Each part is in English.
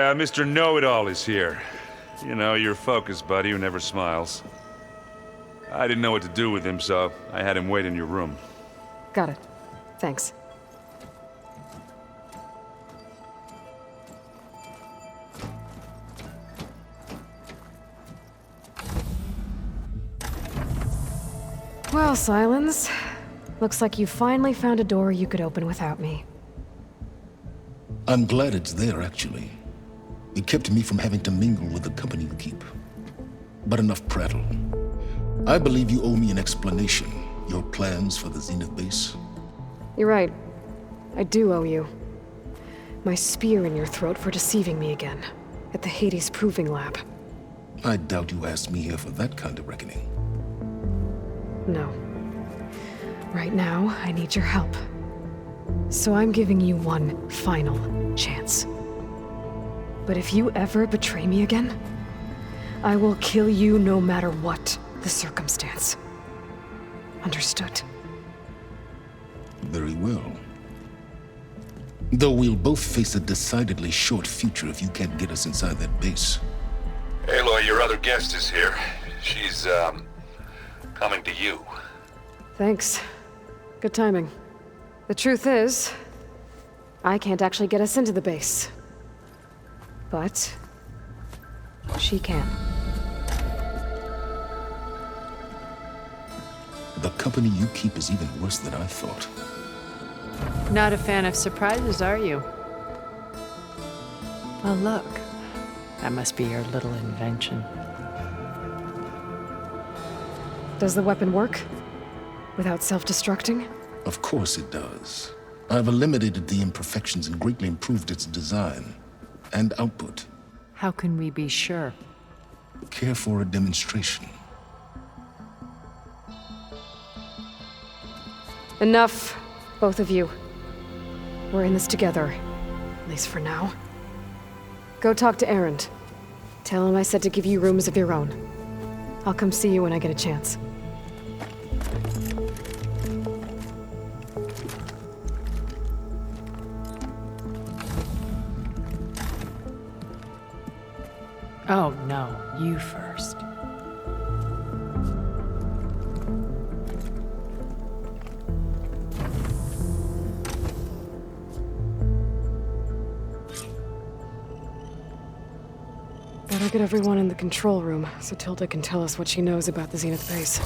Yeah, Mr. Know-It-All is here. You know, your focus buddy who never smiles. I didn't know what to do with him, so I had him wait in your room. Got it. Thanks. Well, Sylens, looks like you finally found a door you could open without me. I'm glad it's there, actually. It kept me from having to mingle with the company you keep. But enough prattle. I believe you owe me an explanation. Your plans for the Zenith base? You're right. I do owe you. My spear in your throat for deceiving me again. At the Hades Proving Lab. I doubt you asked me here for that kind of reckoning. No. Right now, I need your help. So I'm giving you one final chance. But if you ever betray me again, I will kill you no matter what the circumstance. Understood? Very well. Though we'll both face a decidedly short future if you can't get us inside that base. Aloy, your other guest is here. She's, coming to you. Thanks. Good timing. The truth is, I can't actually get us into the base. But she can. The company you keep is even worse than I thought. Not a fan of surprises, are you? Oh, look. That must be your little invention. Does the weapon work? Without self-destructing? Of course it does. I've eliminated the imperfections and greatly improved its design and output. How can we be sure? Care for a demonstration? Enough, both of you. We're in this together, at least for now. Go talk to Erend. Tell him I said to give you rooms of your own. I'll come see you when I get a chance. Oh, no. You first. Better get everyone in the control room so Tilda can tell us what she knows about the Zenith base.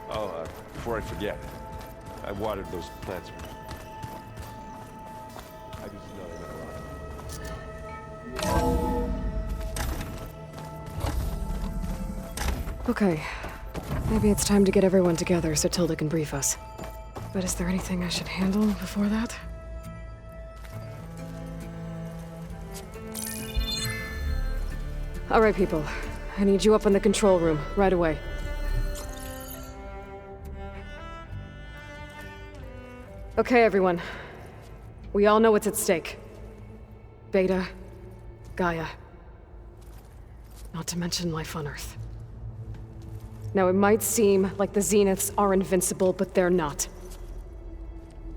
Oh, before I forget, I watered those plants. I just know they're gonna rot. Okay. Maybe it's time to get everyone together so Tilda can brief us. But is there anything I should handle before that? All right, people. I need you up in the control room, right away. Okay, everyone. We all know what's at stake. Beta, Gaia. Not to mention life on Earth. Now, it might seem like the Zeniths are invincible, but they're not.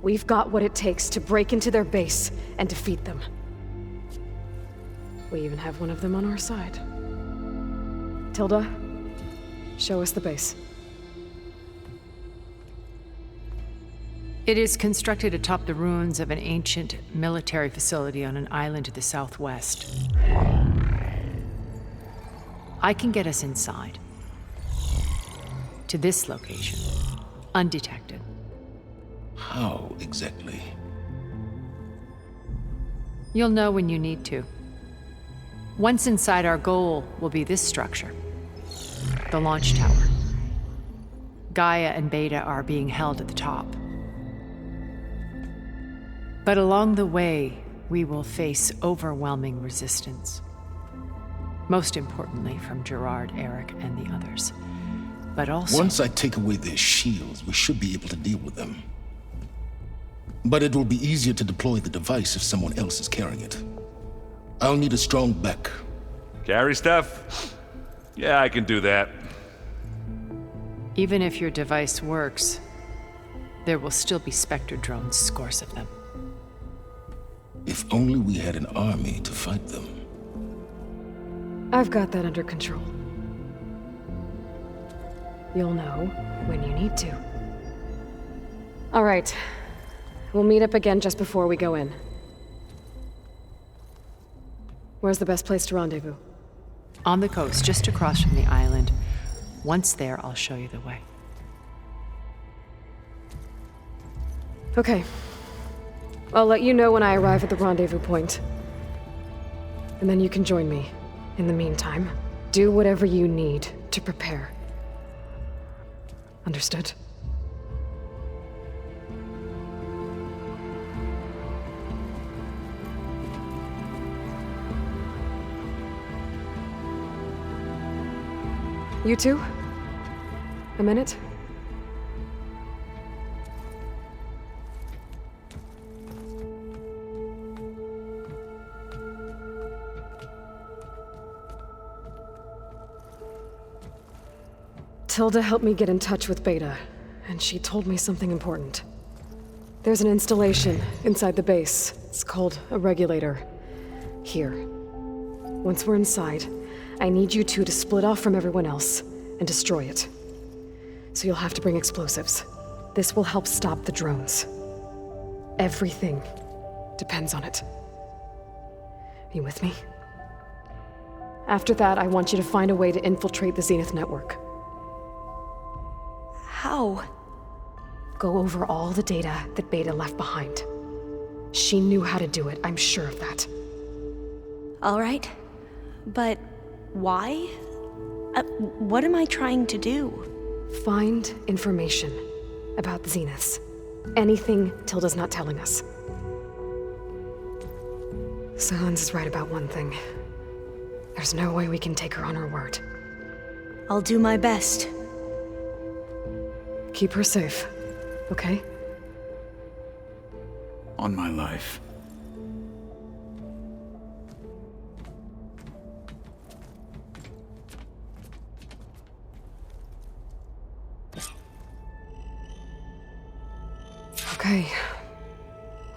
We've got what it takes to break into their base and defeat them. We even have one of them on our side. Tilda, show us the base. It is constructed atop the ruins of an ancient military facility on an island to the southwest. I can get us inside. To this location, undetected. How exactly? You'll know when you need to. Once inside, our goal will be this structure. The launch tower. Gaia and Beta are being held at the top. But along the way, we will face overwhelming resistance. Most importantly from Gerard, Eric, and the others. But also... Once I take away their shields, we should be able to deal with them. But it will be easier to deploy the device if someone else is carrying it. I'll need a strong back. Carry stuff? Yeah, I can do that. Even if your device works, there will still be Spectre drones, scores of them. If only we had an army to fight them. I've got that under control. You'll know when you need to. All right. We'll meet up again just before we go in. Where's the best place to rendezvous? On the coast, just across from the island. Once there, I'll show you the way. Okay. I'll let you know when I arrive at the rendezvous point. And then you can join me. In the meantime, do whatever you need to prepare. Understood? You two? A minute? Tilda helped me get in touch with Beta, and she told me something important. There's an installation inside the base. It's called a regulator. Here. Once we're inside, I need you two to split off from everyone else and destroy it. So you'll have to bring explosives. This will help stop the drones. Everything depends on it. Are you with me? After that, I want you to find a way to infiltrate the Zenith network. How? Go over all the data that Beta left behind. She knew how to do it, I'm sure of that. All right. But why? What am I trying to do? Find information about the Zeniths. Anything Tilda's not telling us. SYLENS is right about one thing. There's no way we can take her on her word. I'll do my best. Keep her safe, okay? On my life. Okay.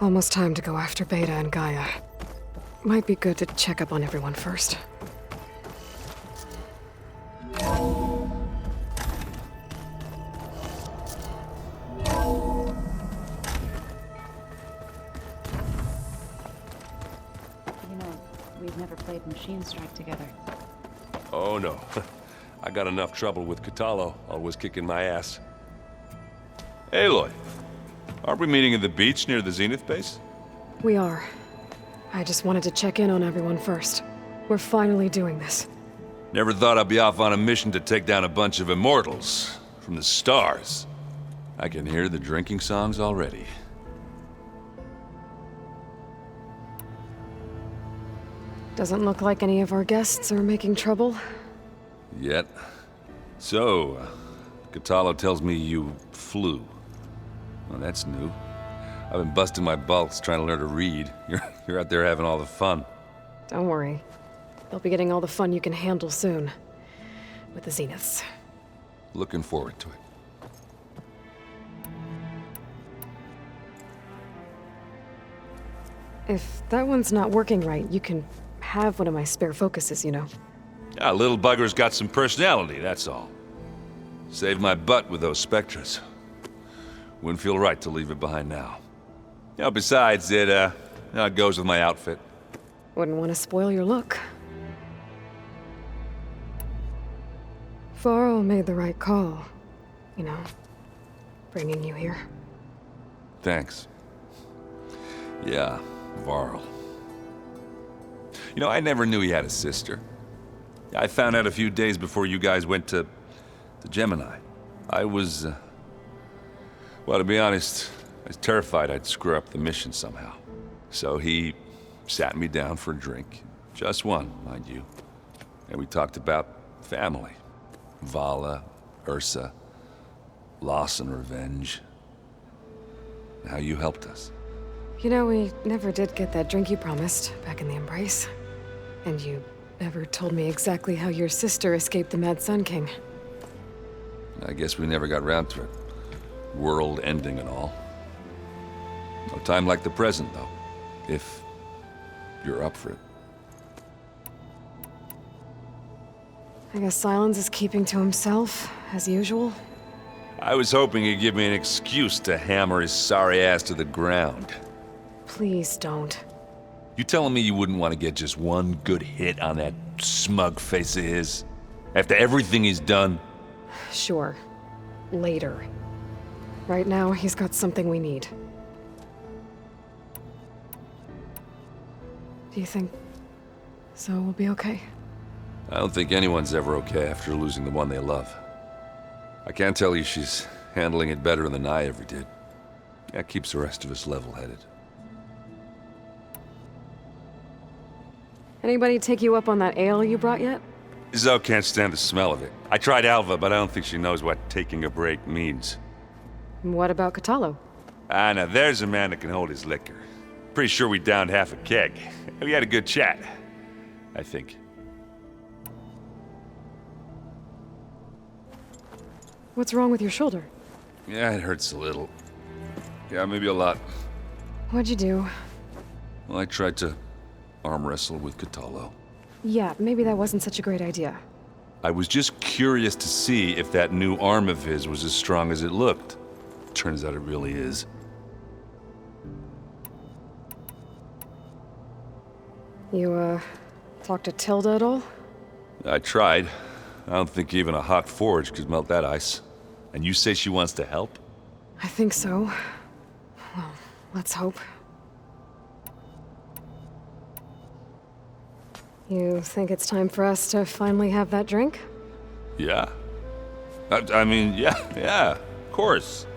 Almost time to go after Beta and Gaia. Might be good to check up on everyone first. We've never played Machine Strike together. Oh no. I got enough trouble with Catallo, always kicking my ass. Aloy, aren't we meeting at the beach near the Zenith base? We are. I just wanted to check in on everyone first. We're finally doing this. Never thought I'd be off on a mission to take down a bunch of immortals from the stars. I can hear the drinking songs already. Doesn't look like any of our guests are making trouble. Yet. So, Catallo tells me you flew. Well, that's new. I've been busting my balls trying to learn to read. You're out there having all the fun. Don't worry. You'll be getting all the fun you can handle soon. With the Zeniths. Looking forward to it. If that one's not working right, you can have one of my spare focuses, you know. Yeah, little bugger's got some personality, that's all. Saved my butt with those Spectres. Wouldn't feel right to leave it behind now. You know, besides, it goes with my outfit. Wouldn't want to spoil your look. Varl made the right call. You know, bringing you here. Thanks. Yeah, Varl. You know, I never knew he had a sister. I found out a few days before you guys went to Gemini. I was, well, to be honest, I was terrified I'd screw up the mission somehow. So he sat me down for a drink. Just one, mind you. And we talked about family. Vala, Ursa, loss and revenge. And how you helped us. You know, we never did get that drink you promised back in the Embrace. And you never told me exactly how your sister escaped the Mad Sun King. I guess we never got round to it. World ending and all. No time like the present, though. If you're up for it. I guess Sylens is keeping to himself, as usual. I was hoping he'd give me an excuse to hammer his sorry ass to the ground. Please don't. You telling me you wouldn't want to get just one good hit on that smug face of his? After everything he's done? Sure. Later. Right now, he's got something we need. Do you think Zoe will be okay? I don't think anyone's ever okay after losing the one they love. I can't tell you she's handling it better than I ever did. That keeps the rest of us level-headed. Anybody take you up on that ale you brought yet? Zoe can't stand the smell of it. I tried Alva, but I don't think she knows what taking a break means. What about Catalo? Ah, now there's a man that can hold his liquor. Pretty sure we downed half a keg. We had a good chat, I think. What's wrong with your shoulder? Yeah, it hurts a little. Yeah, maybe a lot. What'd you do? Well, I tried to arm wrestle with Catalo. Yeah, maybe that wasn't such a great idea. I was just curious to see if that new arm of his was as strong as it looked. Turns out it really is. You, talked to Tilda at all? I tried. I don't think even a hot forge could melt that ice. And you say she wants to help? I think so. Well, let's hope. You think it's time for us to finally have that drink? Yeah. I mean, yeah, of course.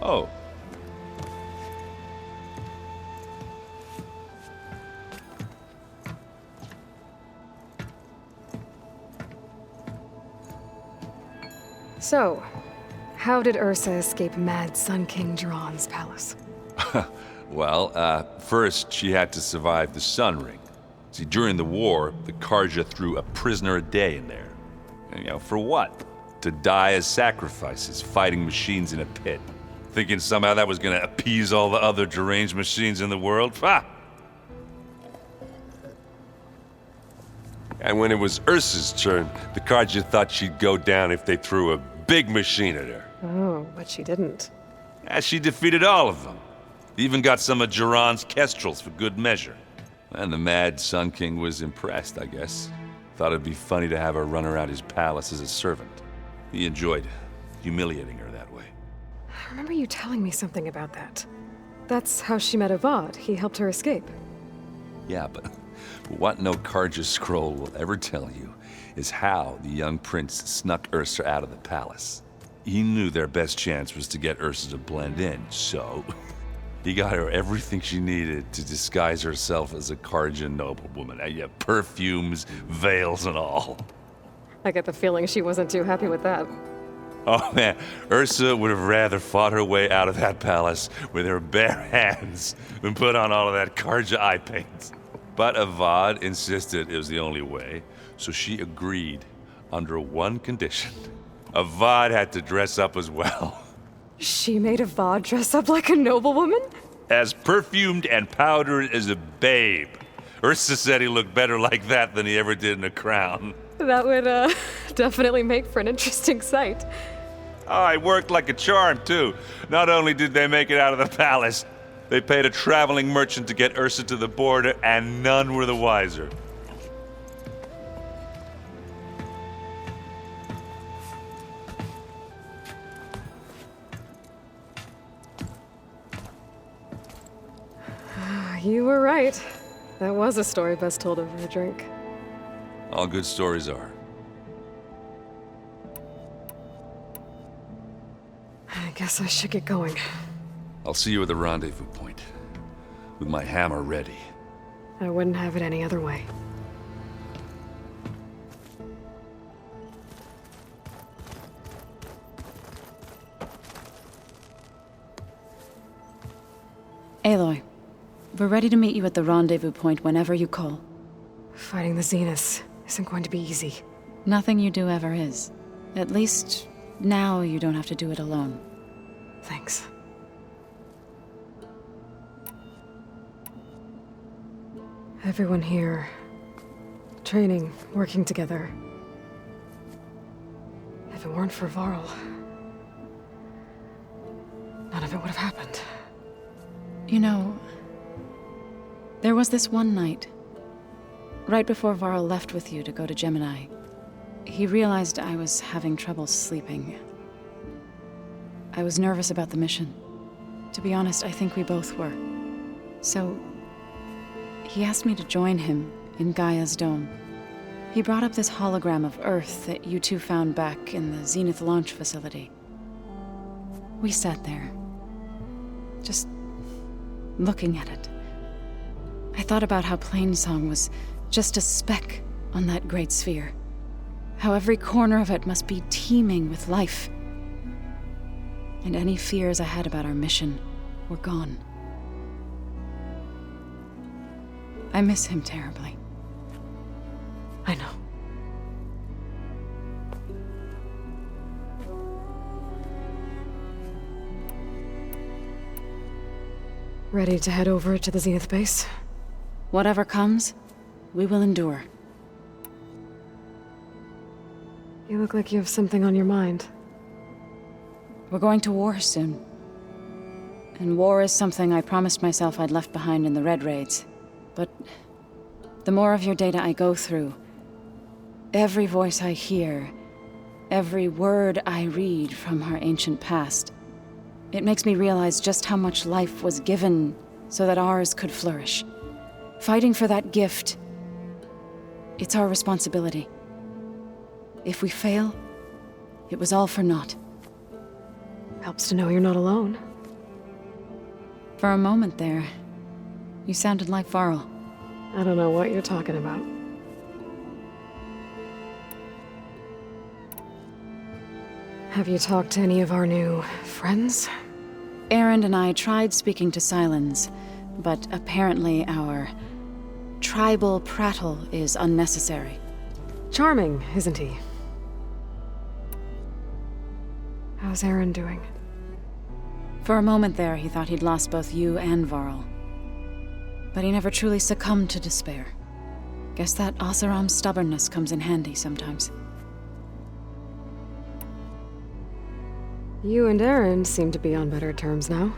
Oh. So, how did Ursa escape Mad Sun King Jiran's palace? Well, first she had to survive the Sun Ring. See, during the war, the Karja threw a prisoner a day in there. And, you know, for what? To die as sacrifices, fighting machines in a pit. Thinking somehow that was gonna appease all the other deranged machines in the world? Ha! And when it was Ursa's turn, the Karja thought she'd go down if they threw a big machine at her. Oh, but she didn't. Yeah, she defeated all of them. Even got some of Jiran's kestrels for good measure. And the Mad Sun King was impressed, I guess. Thought it'd be funny to have her run around his palace as a servant. He enjoyed humiliating her that way. I remember you telling me something about that. That's how she met Avad. He helped her escape. Yeah, but what no Karja scroll will ever tell you is how the young prince snuck Ursa out of the palace. He knew their best chance was to get Ursa to blend in, so he got her everything she needed to disguise herself as a Karja noblewoman. Yeah, perfumes, veils, and all. I get the feeling she wasn't too happy with that. Oh man, Ursa would have rather fought her way out of that palace with her bare hands than put on all of that Karja eye paint. But Avad insisted it was the only way, so she agreed under one condition. Avad had to dress up as well. She made Avad dress up like a noblewoman? As perfumed and powdered as a babe. Ursa said he looked better like that than he ever did in a crown. That would, definitely make for an interesting sight. Oh, it worked like a charm, too. Not only did they make it out of the palace, they paid a traveling merchant to get Ursa to the border, and none were the wiser. You were right. That was a story best told over a drink. All good stories are. I guess I should get going. I'll see you at the rendezvous point, with my hammer ready. I wouldn't have it any other way. Aloy, we're ready to meet you at the rendezvous point whenever you call. Fighting the Zeniths isn't going to be easy. Nothing you do ever is. At least, now you don't have to do it alone. Thanks. Everyone here, training, working together. If it weren't for Varl, none of it would have happened. You know, there was this one night, right before Varl left with you to go to Gemini. He realized I was having trouble sleeping. I was nervous about the mission. To be honest, I think we both were. So, he asked me to join him in Gaia's dome. He brought up this hologram of Earth that you two found back in the Zenith launch facility. We sat there, just looking at it. I thought about how Plainsong was just a speck on that great sphere. How every corner of it must be teeming with life. And any fears I had about our mission were gone. I miss him terribly. I know. Ready to head over to the Zenith base? Whatever comes, we will endure. You look like you have something on your mind. We're going to war soon. And war is something I promised myself I'd left behind in the Red Raids. But the more of your data I go through, every voice I hear, every word I read from our ancient past, it makes me realize just how much life was given so that ours could flourish. Fighting for that gift, it's our responsibility. If we fail, it was all for naught. Helps to know you're not alone. For a moment there, you sounded like Varl. I don't know what you're talking about. Have you talked to any of our new friends? Aaron and I tried speaking to SYLENS, but apparently our tribal prattle is unnecessary. Charming, isn't he? How's Aaron doing? For a moment there, he thought he'd lost both you and Varl. But he never truly succumbed to despair. Guess that Oseram's stubbornness comes in handy sometimes. You and Aaron seem to be on better terms now.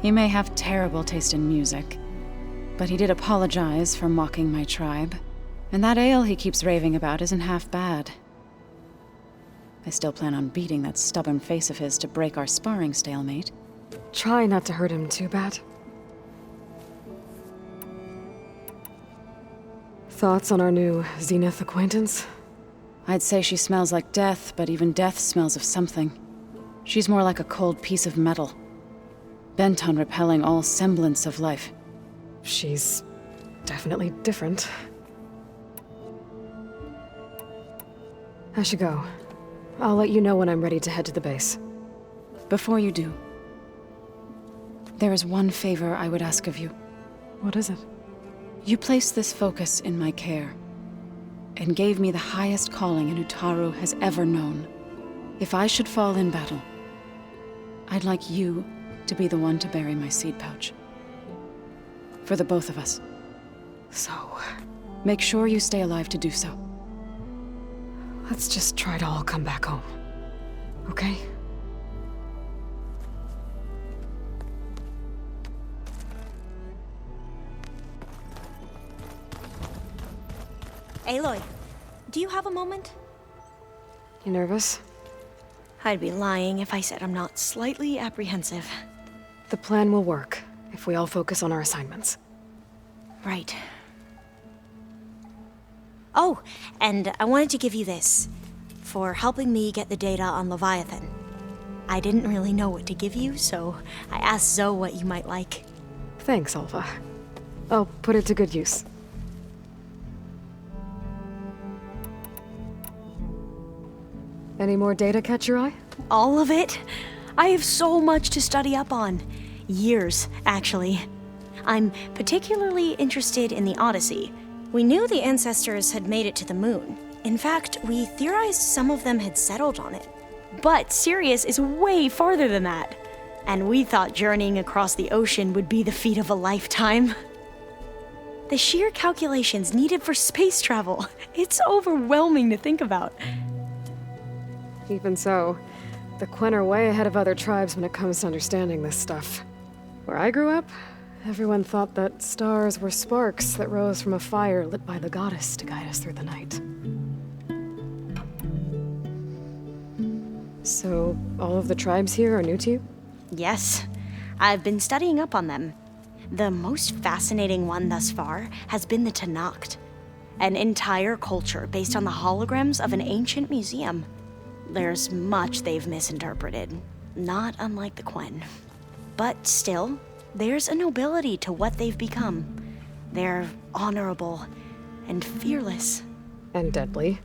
He may have terrible taste in music, but he did apologize for mocking my tribe. And that ale he keeps raving about isn't half bad. I still plan on beating that stubborn face of his to break our sparring stalemate. Try not to hurt him too bad. Thoughts on our new Zenith acquaintance? I'd say she smells like death, but even death smells of something. She's more like a cold piece of metal, bent on repelling all semblance of life. She's definitely different. I should go. I'll let you know when I'm ready to head to the base. Before you do, there is one favor I would ask of you. What is it? You placed this focus in my care, and gave me the highest calling an Utaru has ever known. If I should fall in battle, I'd like you to be the one to bury my seed pouch. For the both of us. So, make sure you stay alive to do so. let's just try to all come back home. Okay? Aloy, do you have a moment? You nervous? I'd be lying if I said I'm not slightly apprehensive. The plan will work if we all focus on our assignments. Right. Oh, and I wanted to give you this, for helping me get the data on Leviathan. I didn't really know what to give you, so I asked Zoe what you might like. Thanks, Alpha. I'll put it to good use. Any more data catch your eye? All of it? I have so much to study up on. Years, actually. I'm particularly interested in the Odyssey. We knew the ancestors had made it to the moon. In fact, we theorized some of them had settled on it. But Sirius is way farther than that. And we thought journeying across the ocean would be the feat of a lifetime. The sheer calculations needed for space travel, it's overwhelming to think about. Even so, the Quen are way ahead of other tribes when it comes to understanding this stuff. Where I grew up, everyone thought that stars were sparks that rose from a fire lit by the goddess to guide us through the night. So, all of the tribes here are new to you? Yes, I've been studying up on them. The most fascinating one thus far has been the Tenakth, an entire culture based on the holograms of an ancient museum. There's much they've misinterpreted, not unlike the Quen. But still, there's a nobility to what they've become. They're honorable and fearless. And deadly.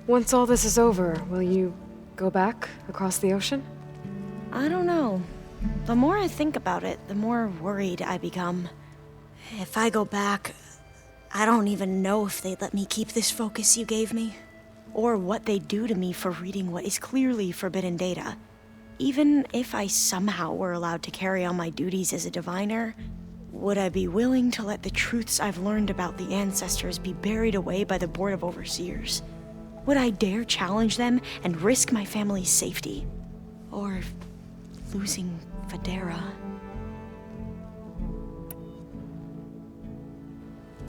Once all this is over, will you go back across the ocean? I don't know. The more I think about it, the more worried I become. If I go back, I don't even know if they'd let me keep this focus you gave me, or what they'd do to me for reading what is clearly forbidden data. Even if I somehow were allowed to carry on my duties as a diviner, would I be willing to let the truths I've learned about the ancestors be buried away by the Board of Overseers? Would I dare challenge them and risk my family's safety? Or losing Federa?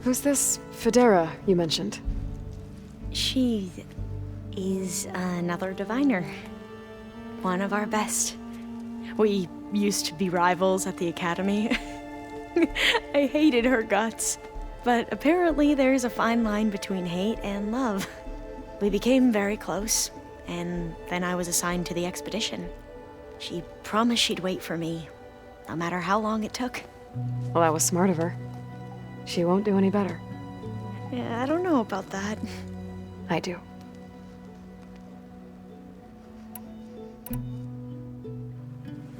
Who's this Federa you mentioned? She is another diviner. One of our best. We used to be rivals at the academy. I hated her guts. But apparently there's a fine line between hate and love. We became very close, and then I was assigned to the expedition. She promised she'd wait for me, no matter how long it took. Well, that was smart of her. She won't do any better. Yeah, I don't know about that. I do.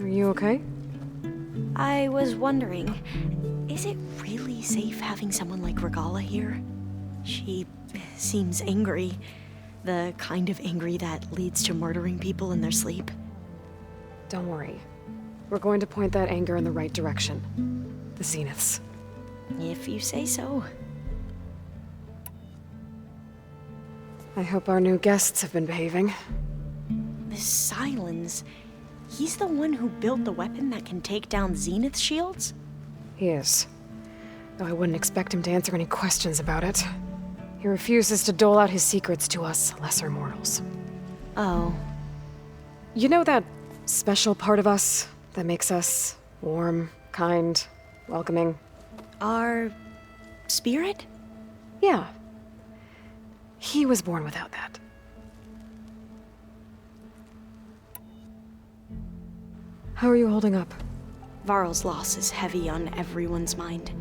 Are you okay? I was wondering, is it really safe having someone like Regala here? She seems angry. The kind of angry that leads to murdering people in their sleep. Don't worry. We're going to point that anger in the right direction. The Zeniths. If you say so. I hope our new guests have been behaving. The SYLENS. He's the one who built the weapon that can take down Zenith shields? He is. Though I wouldn't expect him to answer any questions about it. He refuses to dole out his secrets to us lesser mortals. Oh. You know that special part of us that makes us warm, kind, welcoming? Our spirit? Yeah. He was born without that. How are you holding up? Varl's loss is heavy on everyone's mind.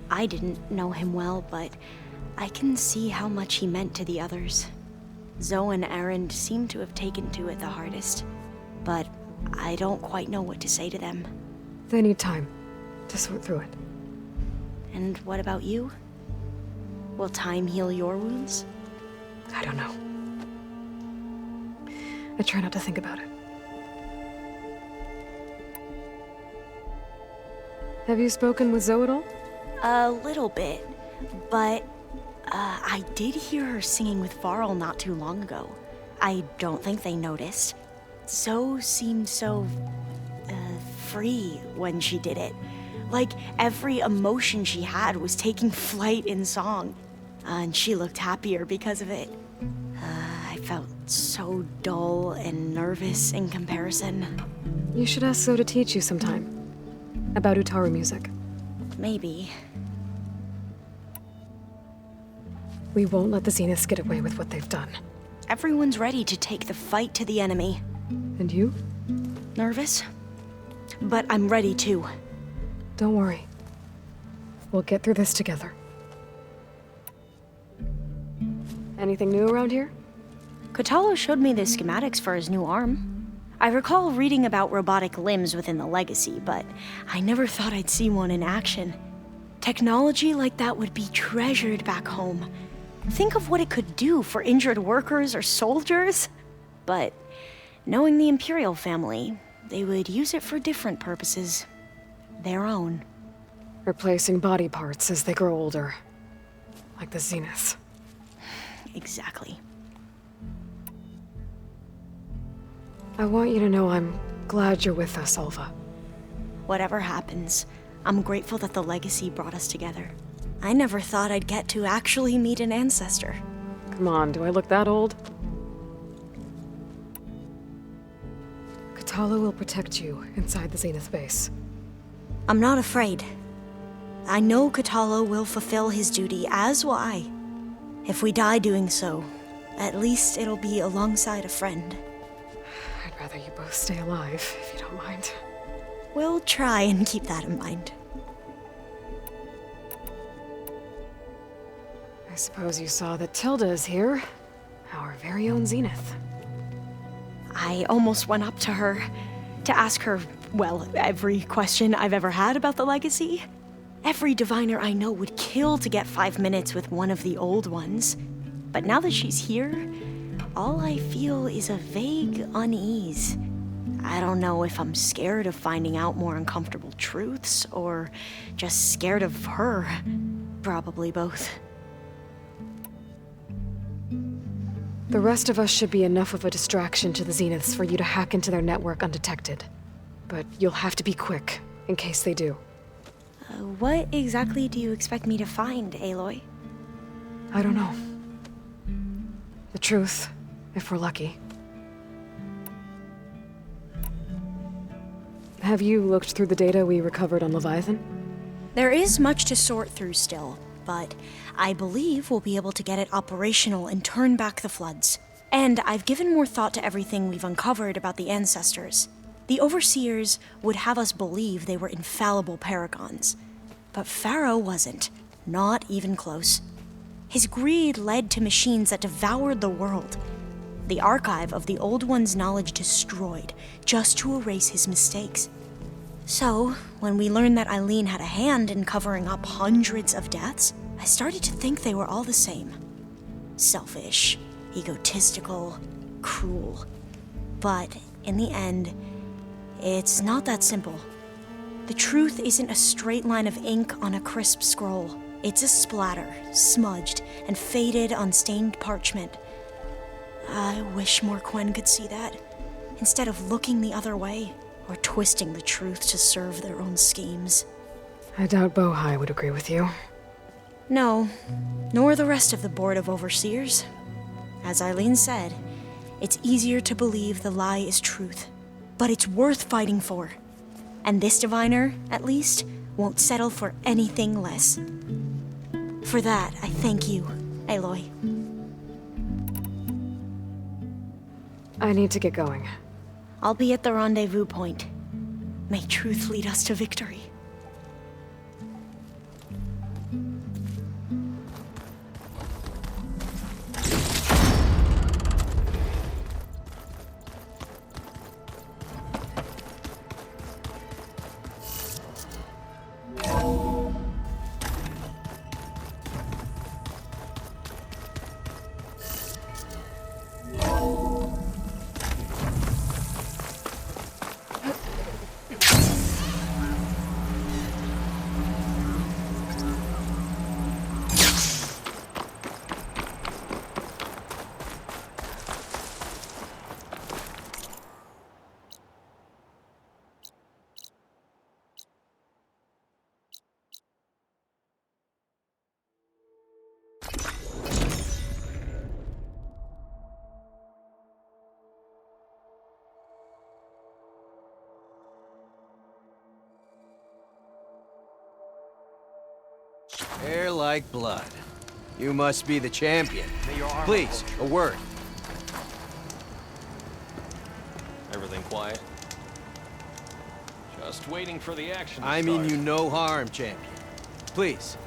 I didn't know him well, but I can see how much he meant to the others. Zoe and Erend seem to have taken to it the hardest, but I don't quite know what to say to them. They need time to sort through it. And what about you? Will time heal your wounds? I don't know. I try not to think about it. Have you spoken with Zoe at all? A little bit, but I did hear her singing with Varl not too long ago. I don't think they noticed. Zoe seemed so free when she did it. Like every emotion she had was taking flight in song. And she looked happier because of it. I felt so dull and nervous in comparison. You should ask Zoe to teach you sometime. About Utaru music. Maybe. We won't let the Zeniths get away with what they've done. Everyone's ready to take the fight to the enemy. And you? Nervous? But I'm ready too. Don't worry. We'll get through this together. Anything new around here? Kotalo showed me the schematics for his new arm. I recall reading about robotic limbs within the Legacy, but I never thought I'd see one in action. Technology like that would be treasured back home. Think of what it could do for injured workers or soldiers. But knowing the Imperial family, they would use it for different purposes. Their own. Replacing body parts as they grow older. Like the Zenith. Exactly. I want you to know I'm glad you're with us, Alva. Whatever happens, I'm grateful that the legacy brought us together. I never thought I'd get to actually meet an ancestor. Come on, do I look that old? Katala will protect you inside the Zenith base. I'm not afraid. I know Katala will fulfill his duty, as will I. If we die doing so, at least it'll be alongside a friend. I'd rather you both stay alive, if you don't mind. We'll try and keep that in mind. I suppose you saw that Tilda is here. Our very own Zenith. I almost went up to her to ask her, well, every question I've ever had about the legacy. Every diviner I know would kill to get 5 minutes with one of the old ones. But now that she's here, all I feel is a vague unease. I don't know if I'm scared of finding out more uncomfortable truths, or just scared of her. Probably both. The rest of us should be enough of a distraction to the Zeniths for you to hack into their network undetected. But you'll have to be quick, in case they do. What exactly do you expect me to find, Aloy? I don't know. The truth, if we're lucky. Have you looked through the data we recovered on Leviathan? There is much to sort through still, but I believe we'll be able to get it operational and turn back the floods. And I've given more thought to everything we've uncovered about the ancestors. The Overseers would have us believe they were infallible paragons. But Pharaoh wasn't. Not even close. His greed led to machines that devoured the world. The archive of the Old One's knowledge destroyed, just to erase his mistakes. So, when we learned that Eileen had a hand in covering up hundreds of deaths, I started to think they were all the same. Selfish, egotistical, cruel. But, in the end, it's not that simple. The truth isn't a straight line of ink on a crisp scroll. It's a splatter, smudged and faded on stained parchment. I wish more Quen could see that, instead of looking the other way, or twisting the truth to serve their own schemes. I doubt Bohai would agree with you. No, nor the rest of the Board of Overseers. As Eileen said, it's easier to believe the lie is truth, but it's worth fighting for. And this diviner, at least, won't settle for anything less. For that, I thank you, Aloy. I need to get going. I'll be at the rendezvous point. May truth lead us to victory. Hair like blood. You must be the champion. Please, a word. Everything quiet? Just waiting for the action to I mean start. you no harm, champion. Please,